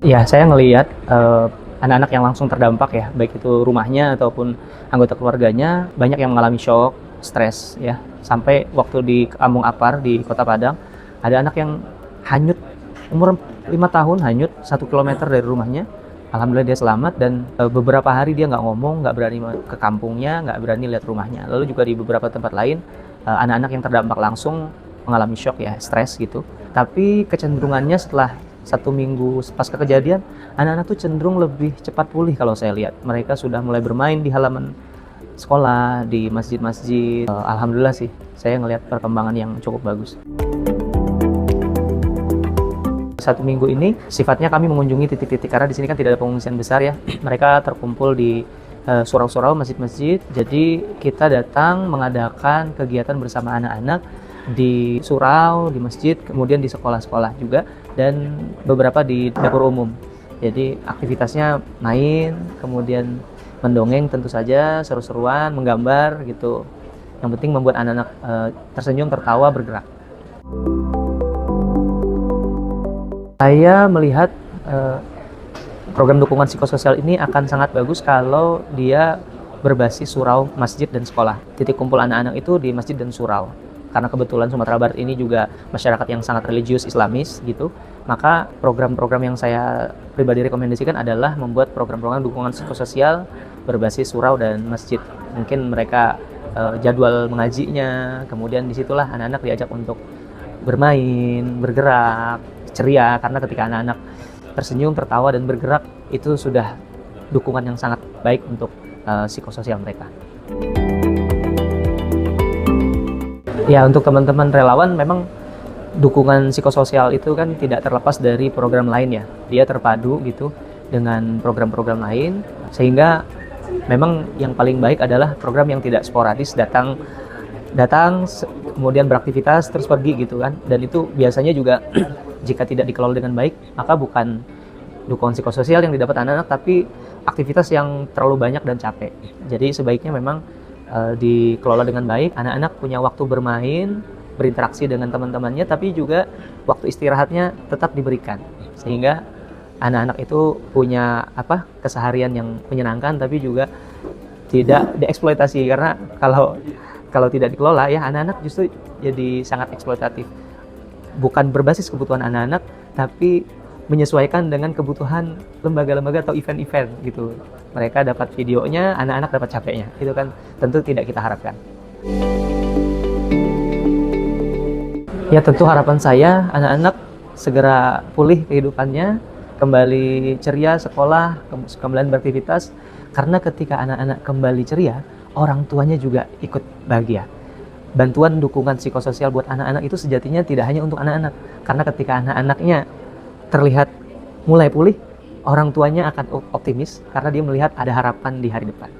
Ya, saya ngelihat anak-anak yang langsung terdampak ya, baik itu rumahnya ataupun anggota keluarganya, banyak yang mengalami shock, stres ya. Sampai waktu di Kampung Apar di Kota Padang, ada anak yang hanyut, umur 5 tahun hanyut 1 kilometer dari rumahnya. Alhamdulillah dia selamat dan beberapa hari dia nggak ngomong, nggak berani ke kampungnya, nggak berani lihat rumahnya. Lalu juga di beberapa tempat lain, anak-anak yang terdampak langsung mengalami shock ya, stres gitu. Tapi kecenderungannya setelah 1 minggu pasca kejadian, anak-anak tuh cenderung lebih cepat pulih kalau saya lihat. Mereka sudah mulai bermain di halaman sekolah, di masjid-masjid. Alhamdulillah sih, saya ngelihat perkembangan yang cukup bagus. 1 minggu ini sifatnya kami mengunjungi titik-titik karena di sini kan tidak ada pengungsian besar ya. Mereka terkumpul di surau-surau, masjid-masjid. Jadi kita datang mengadakan kegiatan bersama anak-anak di surau, di masjid, kemudian di sekolah-sekolah juga, dan beberapa di dapur umum. Jadi aktivitasnya main, kemudian mendongeng tentu saja, seru-seruan, menggambar gitu. Yang penting membuat anak-anak tersenyum, tertawa, bergerak. Saya melihat program dukungan psikososial ini akan sangat bagus kalau dia berbasis surau, masjid, dan sekolah. Titik kumpul anak-anak itu di masjid dan surau. Karena kebetulan Sumatera Barat ini juga masyarakat yang sangat religius Islamis gitu, maka program-program yang saya pribadi rekomendasikan adalah membuat program-program dukungan psikososial berbasis surau dan masjid. Mungkin mereka jadwal mengajinya, kemudian disitulah anak-anak diajak untuk bermain, bergerak, ceria, karena ketika anak-anak tersenyum, tertawa, dan bergerak, itu sudah dukungan yang sangat baik untuk psikososial mereka. Ya, untuk teman-teman relawan memang dukungan psikososial itu kan tidak terlepas dari program lain ya. Dia terpadu gitu dengan program-program lain, sehingga memang yang paling baik adalah program yang tidak sporadis, datang kemudian beraktivitas terus pergi gitu kan. Dan itu biasanya juga jika tidak dikelola dengan baik, maka bukan dukungan psikososial yang didapat anak-anak, tapi aktivitas yang terlalu banyak dan capek. Jadi sebaiknya memang dikelola dengan baik, anak-anak punya waktu bermain, berinteraksi dengan teman-temannya, tapi juga waktu istirahatnya tetap diberikan, sehingga anak-anak itu punya keseharian yang menyenangkan, tapi juga tidak dieksploitasi. Karena kalau tidak dikelola ya, anak-anak justru jadi sangat eksploitatif, bukan berbasis kebutuhan anak-anak, tapi menyesuaikan dengan kebutuhan lembaga-lembaga atau event-event gitu. Mereka dapat videonya, anak-anak dapat capeknya. Itu kan tentu tidak kita harapkan. Ya, tentu harapan saya anak-anak segera pulih kehidupannya, kembali ceria sekolah, kembali beraktivitas. Karena ketika anak-anak kembali ceria, orang tuanya juga ikut bahagia. Bantuan dukungan psikososial buat anak-anak itu sejatinya tidak hanya untuk anak-anak. Karena ketika anak-anaknya terlihat mulai pulih, orang tuanya akan optimis karena dia melihat ada harapan di hari depan.